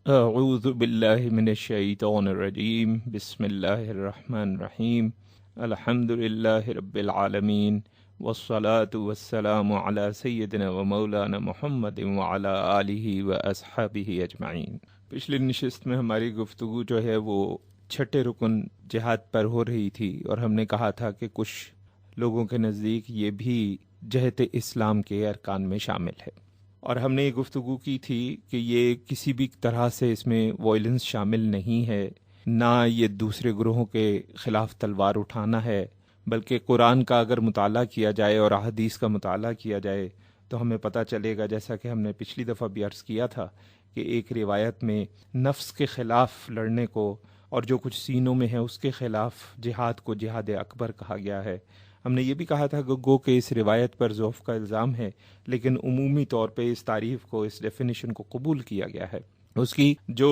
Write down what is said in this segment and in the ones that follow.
اعوذ باللہ من الشیطان الرجیم بسم اللہ الرحمن الرحیم الحمد للہ رب العالمین والصلاة والسلام علی سیدنا و مولانا محمد وعلی آلہ و اصحابہ اجمعین۔ پچھلی نشست میں ہماری گفتگو جو ہے وہ چھٹے رکن جہاد پر ہو رہی تھی، اور ہم نے کہا تھا کہ کچھ لوگوں کے نزدیک یہ بھی جہت اسلام کے ارکان میں شامل ہے، اور ہم نے یہ گفتگو کی تھی کہ یہ کسی بھی طرح سے اس میں وائلنس شامل نہیں ہے، نہ یہ دوسرے گروہوں کے خلاف تلوار اٹھانا ہے، بلکہ قرآن کا اگر مطالعہ کیا جائے اور احادیث کا مطالعہ کیا جائے تو ہمیں پتہ چلے گا، جیسا کہ ہم نے پچھلی دفعہ بھی عرض کیا تھا کہ ایک روایت میں نفس کے خلاف لڑنے کو اور جو کچھ سینوں میں ہے اس کے خلاف جہاد کو جہاد اکبر کہا گیا ہے۔ ہم نے یہ بھی کہا تھا کہ گو کہ اس روایت پر ضعف کا الزام ہے، لیکن عمومی طور پہ اس تعریف کو، اس ڈیفینیشن کو قبول کیا گیا ہے۔ اس کی جو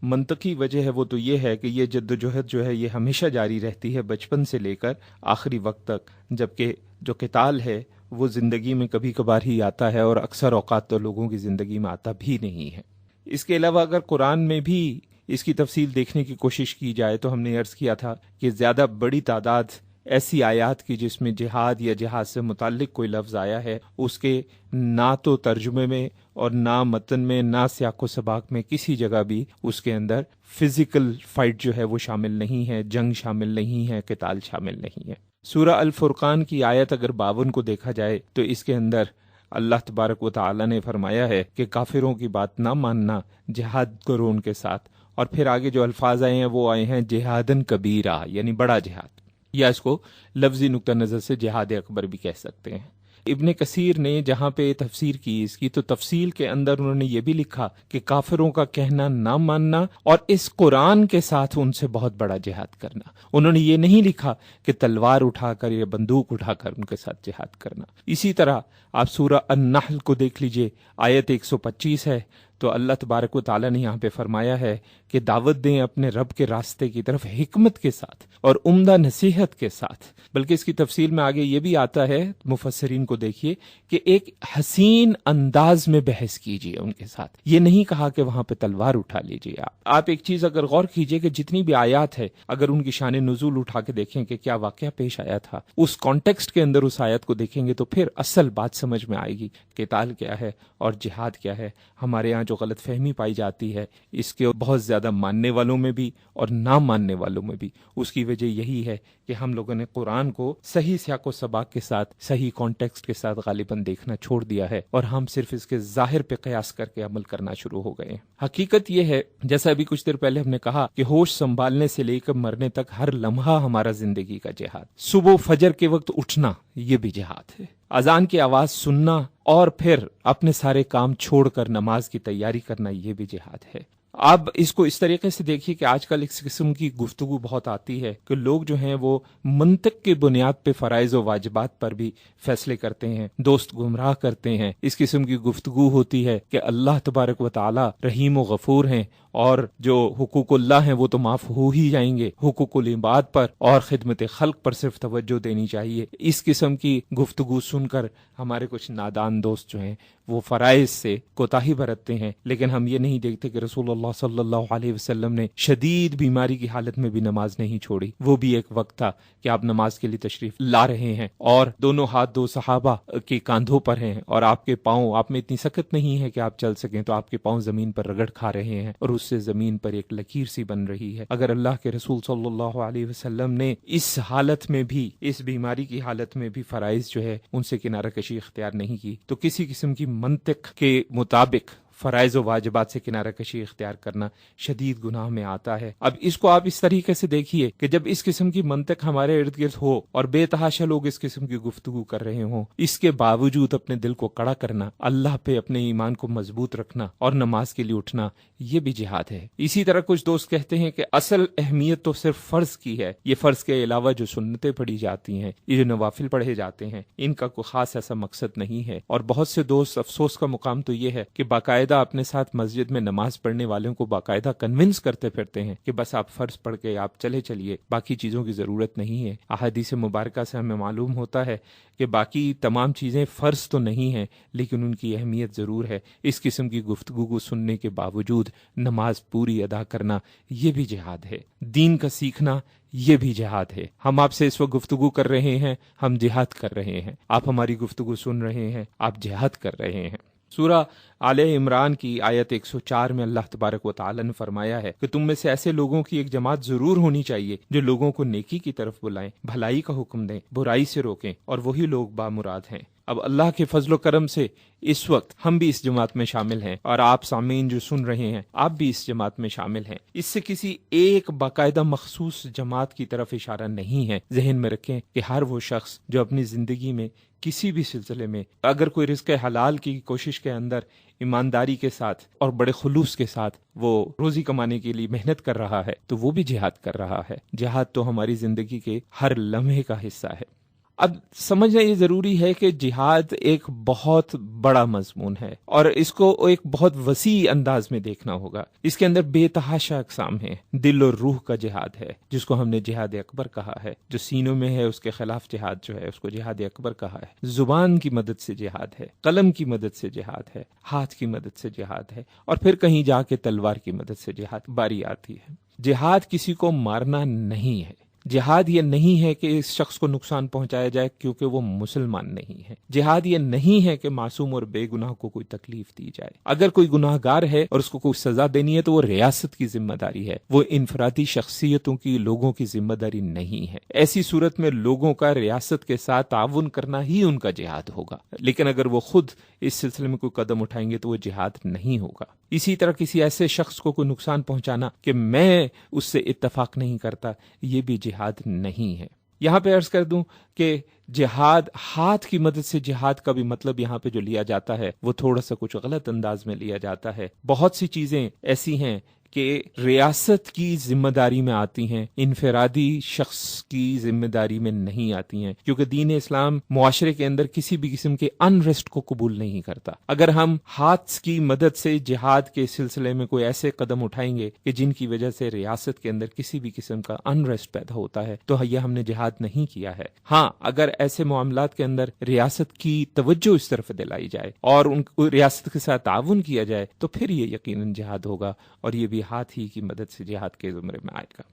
منطقی وجہ ہے وہ تو یہ ہے کہ یہ جدوجہد جو ہے یہ ہمیشہ جاری رہتی ہے، بچپن سے لے کر آخری وقت تک، جبکہ جو قتال ہے وہ زندگی میں کبھی کبھار ہی آتا ہے، اور اکثر اوقات تو لوگوں کی زندگی میں آتا بھی نہیں ہے۔ اس کے علاوہ اگر قرآن میں بھی اس کی تفصیل دیکھنے کی کوشش کی جائے تو ہم نے عرض کیا تھا کہ زیادہ بڑی تعداد ایسی آیات کی جس میں جہاد یا جہاد سے متعلق کوئی لفظ آیا ہے، اس کے نہ تو ترجمے میں اور نہ متن میں نہ سیاق و سباق میں کسی جگہ بھی اس کے اندر فزیکل فائٹ جو ہے وہ شامل نہیں ہے، جنگ شامل نہیں ہے، قتال شامل نہیں ہے۔ سورہ الفرقان کی آیت اگر 52 کو دیکھا جائے تو اس کے اندر اللہ تبارک و تعالی نے فرمایا ہے کہ کافروں کی بات نہ ماننا، جہاد کرو ان کے ساتھ، اور پھر آگے جو الفاظ آئے ہیں وہ آئے ہیں جہادن کبیرہ، یعنی بڑا جہاد، یا اس کو لفظی نقطہ نظر سے جہاد اکبر بھی کہہ سکتے ہیں۔ ابن کثیر نے جہاں پہ تفسیر کی اس کی، تو تفصیل کے اندر انہوں نے یہ بھی لکھا کہ کافروں کا کہنا نہ ماننا اور اس قرآن کے ساتھ ان سے بہت بڑا جہاد کرنا۔ انہوں نے یہ نہیں لکھا کہ تلوار اٹھا کر یا بندوق اٹھا کر ان کے ساتھ جہاد کرنا۔ اسی طرح آپ سورہ النحل کو دیکھ لیجئے، آیت 125 ہے، تو اللہ تبارک و تعالیٰ نے یہاں پہ فرمایا ہے کہ دعوت دیں اپنے رب کے راستے کی طرف حکمت کے ساتھ اور عمدہ نصیحت کے ساتھ۔ بلکہ اس کی تفصیل میں آگے یہ بھی آتا ہے، مفسرین کو دیکھیے، کہ ایک حسین انداز میں بحث کیجیے ان کے ساتھ، یہ نہیں کہا کہ وہاں پہ تلوار اٹھا لیجیے۔ آپ ایک چیز اگر غور کیجیے کہ جتنی بھی آیات ہے، اگر ان کی شان نزول اٹھا کے دیکھیں کہ کیا واقعہ پیش آیا تھا، اس کانٹیکسٹ کے اندر اس آیت کو دیکھیں گے تو پھر اصل بات سمجھ میں آئے گی، قتال کیا ہے اور جہاد کیا ہے۔ ہمارے یہاں جو غلط فہمی پائی جاتی ہے اس کے بہت زیادہ ماننے والوں میں بھی اور نہ ماننے والوں میں بھی، اس کی وجہ یہی ہے کہ ہم لوگوں نے قرآن کو صحیح سیاق و سباق کے ساتھ، صحیح کانٹیکسٹ کے ساتھ غالباً دیکھنا چھوڑ دیا ہے، اور ہم صرف اس کے ظاہر پہ قیاس کر کے عمل کرنا شروع ہو گئے ہیں۔ حقیقت یہ ہے، جیسا ابھی کچھ دیر پہلے ہم نے کہا، کہ ہوش سنبھالنے سے لے کر مرنے تک ہر لمحہ ہمارا زندگی کا جہاد۔ صبح فجر کے وقت اٹھنا یہ بھی جہاد ہے، اذان کی آواز سننا اور پھر اپنے سارے کام چھوڑ کر نماز کی تیاری کرنا یہ بھی جہاد ہے۔ اب اس کو اس طریقے سے دیکھیے کہ آج کل اس قسم کی گفتگو بہت آتی ہے کہ لوگ جو ہیں وہ منطق کی بنیاد پہ فرائض و واجبات پر بھی فیصلے کرتے ہیں، دوست گمراہ کرتے ہیں۔ اس قسم کی گفتگو ہوتی ہے کہ اللہ تبارک و تعالی رحیم و غفور ہیں، اور جو حقوق اللہ ہیں وہ تو معاف ہو ہی جائیں گے، حقوق العباد پر اور خدمت خلق پر صرف توجہ دینی چاہیے۔ اس قسم کی گفتگو سن کر ہمارے کچھ نادان دوست جو ہیں وہ فرائض سے کوتاہی برتتے ہیں، لیکن ہم یہ نہیں دیکھتے کہ رسول اللہ صلی اللہ علیہ وسلم نے شدید بیماری کی حالت میں بھی نماز نہیں چھوڑی۔ وہ بھی ایک وقت تھا کہ آپ نماز کے لیے تشریف لا رہے ہیں اور دونوں ہاتھ دو صحابہ کے کاندھوں پر ہیں، اور آپ کے پاؤں، آپ میں اتنی سکت نہیں ہے کہ آپ چل سکیں، تو آپ کے پاؤں زمین پر رگڑ کھا رہے ہیں، اور اس سے زمین پر ایک لکیر سی بن رہی ہے۔ اگر اللہ کے رسول صلی اللہ علیہ وسلم نے اس حالت میں بھی، اس بیماری کی حالت میں بھی فرائض جو ہے ان سے کنارہ کشی اختیار نہیں کی، تو کسی قسم کی منطق کے مطابق فرائض و واجبات سے کنارہ کشی اختیار کرنا شدید گناہ میں آتا ہے۔ اب اس کو آپ اس طریقے سے دیکھیے کہ جب اس قسم کی منطق ہمارے ارد گرد ہو اور بے تحاشا لوگ اس قسم کی گفتگو کر رہے ہوں، اس کے باوجود اپنے دل کو کڑا کرنا، اللہ پہ اپنے ایمان کو مضبوط رکھنا اور نماز کے لیے اٹھنا، یہ بھی جہاد ہے۔ اسی طرح کچھ دوست کہتے ہیں کہ اصل اہمیت تو صرف فرض کی ہے، یہ فرض کے علاوہ جو سنتیں پڑھی جاتی ہیں، یہ جو نوافل پڑھے جاتے ہیں، ان کا کوئی خاص ایسا مقصد نہیں ہے۔ اور بہت سے دوست، افسوس کا مقام تو یہ ہے کہ باقاعدہ باقاعدہ اپنے ساتھ مسجد میں نماز پڑھنے والوں کو باقاعدہ کنونس کرتے پھرتے ہیں کہ بس آپ فرض پڑھ کے آپ چلیے، باقی چیزوں کی ضرورت نہیں ہے۔ احادیث مبارکہ سے ہمیں معلوم ہوتا ہے کہ باقی تمام چیزیں فرض تو نہیں ہیں لیکن ان کی اہمیت ضرور ہے۔ اس قسم کی گفتگو کو سننے کے باوجود نماز پوری ادا کرنا یہ بھی جہاد ہے، دین کا سیکھنا یہ بھی جہاد ہے۔ ہم آپ سے اس وقت گفتگو کر رہے ہیں، ہم جہاد کر رہے ہیں، آپ ہماری گفتگو سن رہے ہیں، آپ جہاد کر رہے ہیں۔ سورہ آل عمران کی آیت 104 میں اللہ تبارک و تعالی نے فرمایا ہے کہ تم میں سے ایسے لوگوں کی ایک جماعت ضرور ہونی چاہیے جو لوگوں کو نیکی کی طرف بلائیں، بھلائی کا حکم دیں، برائی سے روکیں، اور وہی لوگ بامراد ہیں۔ اب اللہ کے فضل و کرم سے اس وقت ہم بھی اس جماعت میں شامل ہیں، اور آپ سامعین جو سن رہے ہیں آپ بھی اس جماعت میں شامل ہیں۔ اس سے کسی ایک باقاعدہ مخصوص جماعت کی طرف اشارہ نہیں ہے۔ ذہن میں رکھیں کہ ہر وہ شخص جو اپنی زندگی میں کسی بھی سلسلے میں اگر کوئی رزق حلال کی کوشش کے اندر ایمانداری کے ساتھ اور بڑے خلوص کے ساتھ وہ روزی کمانے کے لیے محنت کر رہا ہے تو وہ بھی جہاد کر رہا ہے۔ جہاد تو ہماری زندگی کے ہر لمحے کا حصہ ہے۔ اب سمجھنا یہ ضروری ہے کہ جہاد ایک بہت بڑا مضمون ہے اور اس کو ایک بہت وسیع انداز میں دیکھنا ہوگا۔ اس کے اندر بے تحاشا اقسام ہیں۔ دل اور روح کا جہاد ہے جس کو ہم نے جہاد اکبر کہا ہے، جو سینوں میں ہے اس کے خلاف جہاد جو ہے اس کو جہاد اکبر کہا ہے۔ زبان کی مدد سے جہاد ہے، قلم کی مدد سے جہاد ہے، ہاتھ کی مدد سے جہاد ہے، اور پھر کہیں جا کے تلوار کی مدد سے جہاد باری آتی ہے۔ جہاد کسی کو مارنا نہیں ہے۔ جہاد یہ نہیں ہے کہ اس شخص کو نقصان پہنچایا جائے کیونکہ وہ مسلمان نہیں ہے۔ جہاد یہ نہیں ہے کہ معصوم اور بے گناہ کو کوئی تکلیف دی جائے۔ اگر کوئی گناہ گار ہے اور اس کو کوئی سزا دینی ہے تو وہ ریاست کی ذمہ داری ہے، وہ انفرادی شخصیتوں کی، لوگوں کی ذمہ داری نہیں ہے۔ ایسی صورت میں لوگوں کا ریاست کے ساتھ تعاون کرنا ہی ان کا جہاد ہوگا، لیکن اگر وہ خود اس سلسلے میں کوئی قدم اٹھائیں گے تو وہ جہاد نہیں ہوگا۔ اسی طرح کسی ایسے شخص کو کوئی نقصان پہنچانا کہ میں اس سے اتفاق نہیں کرتا، یہ بھی جہاد نہیں ہے۔ یہاں پہ عرض کر دوں کہ جہاد، ہاتھ کی مدد سے جہاد کا بھی مطلب یہاں پہ جو لیا جاتا ہے وہ تھوڑا سا کچھ غلط انداز میں لیا جاتا ہے۔ بہت سی چیزیں ایسی ہیں کہ ریاست کی ذمہ داری میں آتی ہیں، انفرادی شخص کی ذمہ داری میں نہیں آتی ہیں، کیونکہ دین اسلام معاشرے کے اندر کسی بھی قسم کے انریسٹ کو قبول نہیں کرتا۔ اگر ہم ہاتھ کی مدد سے جہاد کے سلسلے میں کوئی ایسے قدم اٹھائیں گے کہ جن کی وجہ سے ریاست کے اندر کسی بھی قسم کا انریسٹ پیدا ہوتا ہے تو یہ ہم نے جہاد نہیں کیا ہے۔ ہاں، اگر ایسے معاملات کے اندر ریاست کی توجہ اس طرف دلائی جائے اور ان کو ریاست کے ساتھ تعاون کیا جائے تو پھر یہ یقیناً جہاد ہوگا، اور یہ بھی ہاتھ ہی کی مدد سے جہاد کے زمرے میں آئے گا۔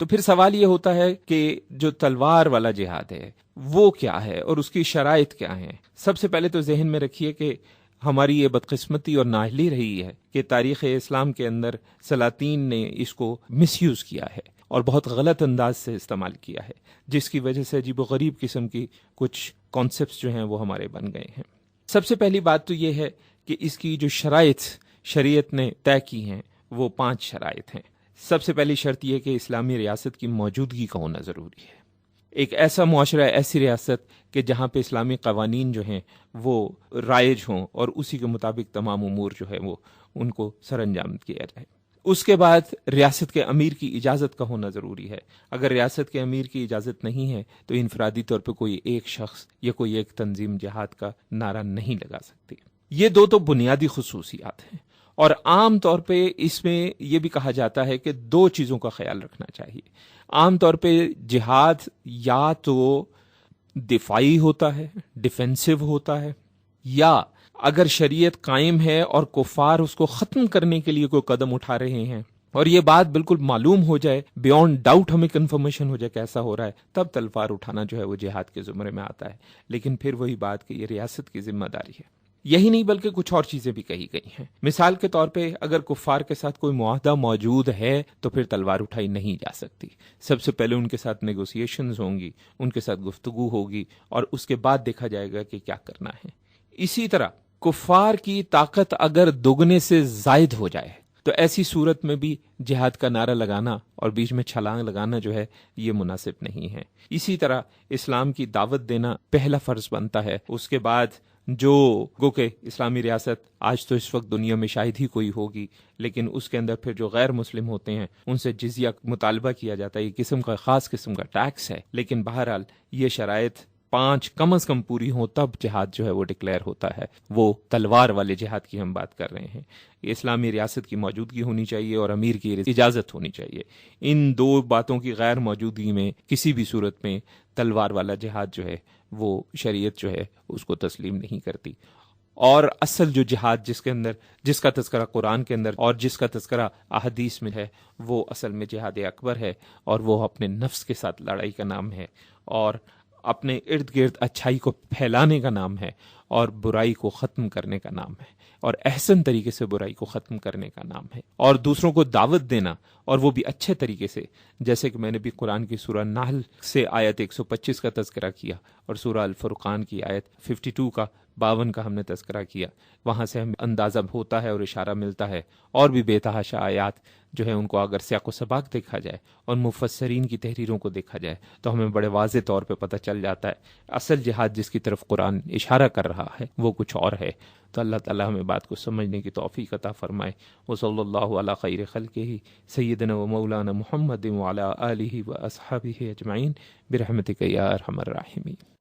تو پھر سوال یہ ہوتا ہے کہ جو تلوار والا جہاد ہے وہ کیا ہے اور اس کی شرائط کیا ہیں؟ سب سے پہلے تو ذہن میں رکھیے کہ ہماری یہ بدقسمتی اور نااہلی رہی ہے کہ تاریخ اسلام کے اندر سلاطین نے اس کو مس یوز کیا ہے اور بہت غلط انداز سے استعمال کیا ہے، جس کی وجہ سے عجیب و غریب قسم کی کچھ کانسیپٹس جو ہیں وہ ہمارے بن گئے ہیں۔ سب سے پہلی بات تو یہ ہے کہ اس کی جو شریعت نے طے کی ہیں وہ 5 شرائط ہیں۔ سب سے پہلی شرط یہ کہ اسلامی ریاست کی موجودگی کا ہونا ضروری ہے۔ ایک ایسا معاشرہ، ایسی ریاست کہ جہاں پہ اسلامی قوانین جو ہیں وہ رائج ہوں اور اسی کے مطابق تمام امور جو ہے وہ ان کو سر انجام کیا جائے۔ اس کے بعد ریاست کے امیر کی اجازت کا ہونا ضروری ہے۔ اگر ریاست کے امیر کی اجازت نہیں ہے تو انفرادی طور پہ کوئی ایک شخص یا کوئی ایک تنظیم جہاد کا نعرہ نہیں لگا سکتی۔ یہ 2 تو بنیادی خصوصیات ہیں، اور عام طور پہ اس میں یہ بھی کہا جاتا ہے کہ 2 چیزوں کا خیال رکھنا چاہیے۔ عام طور پہ جہاد یا تو دفاعی ہوتا ہے، ڈیفینسو ہوتا ہے، یا اگر شریعت قائم ہے اور کفار اس کو ختم کرنے کے لیے کوئی قدم اٹھا رہے ہیں اور یہ بات بالکل معلوم ہو جائے، بیونڈ ڈاؤٹ ہمیں کنفرمیشن ہو جائے کہ ایسا ہو رہا ہے، تب تلوار اٹھانا جو ہے وہ جہاد کے زمرے میں آتا ہے۔ لیکن پھر وہی بات کہ یہ ریاست کی ذمہ داری ہے۔ یہی نہیں بلکہ کچھ اور چیزیں بھی کہی گئی ہیں۔ مثال کے طور پہ اگر کفار کے ساتھ کوئی معاہدہ موجود ہے تو پھر تلوار اٹھائی نہیں جا سکتی۔ سب سے پہلے ان کے ساتھ نیگوسیشنز ہوں گی، ان کے ساتھ گفتگو ہوگی، اور اس کے بعد دیکھا جائے گا کہ کیا کرنا ہے۔ اسی طرح کفار کی طاقت اگر دوگنے سے زائد ہو جائے تو ایسی صورت میں بھی جہاد کا نعرہ لگانا اور بیچ میں چھلانگ لگانا جو ہے یہ مناسب نہیں ہے۔ اسی طرح اسلام کی دعوت دینا پہلا فرض بنتا ہے۔ اس کے بعد جو گو کہ اسلامی ریاست آج تو اس وقت دنیا میں شاید ہی کوئی ہوگی، لیکن اس کے اندر پھر جو غیر مسلم ہوتے ہیں ان سے جزیہ مطالبہ کیا جاتا ہے، یہ خاص قسم کا ٹیکس ہے۔ لیکن بہرحال یہ شرائط 5 کم از کم پوری ہوں تب جہاد جو ہے وہ ڈکلیئر ہوتا ہے، وہ تلوار والے جہاد کی ہم بات کر رہے ہیں۔ اسلامی ریاست کی موجودگی ہونی چاہیے اور امیر کی اجازت ہونی چاہیے۔ ان 2 باتوں کی غیر موجودگی میں کسی بھی صورت میں تلوار والا جہاد جو ہے وہ شریعت جو ہے اس کو تسلیم نہیں کرتی۔ اور اصل جو جہاد جس کا تذکرہ قرآن کے اندر اور جس کا تذکرہ احادیث میں ہے، وہ اصل میں جہاد اکبر ہے، اور وہ اپنے نفس کے ساتھ لڑائی کا نام ہے، اور اپنے ارد گرد اچھائی کو پھیلانے کا نام ہے، اور برائی کو ختم کرنے کا نام ہے، اور احسن طریقے سے برائی کو ختم کرنے کا نام ہے، اور دوسروں کو دعوت دینا، اور وہ بھی اچھے طریقے سے، جیسے کہ میں نے بھی قرآن کی سورہ نحل سے آیت 125 کا تذکرہ کیا، اور سورہ الفرقان کی آیت 52 کا 52 کا ہم نے تذکرہ کیا۔ وہاں سے ہمیں اندازہ ہوتا ہے اور اشارہ ملتا ہے، اور بھی بے تحاشا آیات جو ہے ان کو اگر سیاق و سباق دیکھا جائے اور مفسرین کی تحریروں کو دیکھا جائے تو ہمیں بڑے واضح طور پہ پتہ چل جاتا ہے اصل جہاد جس کی طرف قرآن اشارہ کر رہا ہے وہ کچھ اور ہے۔ تو اللہ تعالیٰ ہمیں بات کو سمجھنے کی توفیق عطا فرمائے۔ وصلی اللہ علی خیر خلقہ سیدنا و مولانا محمد وعلی آلہ و اصحابہ اجمعین برحمتک یا ارحم الراحمین۔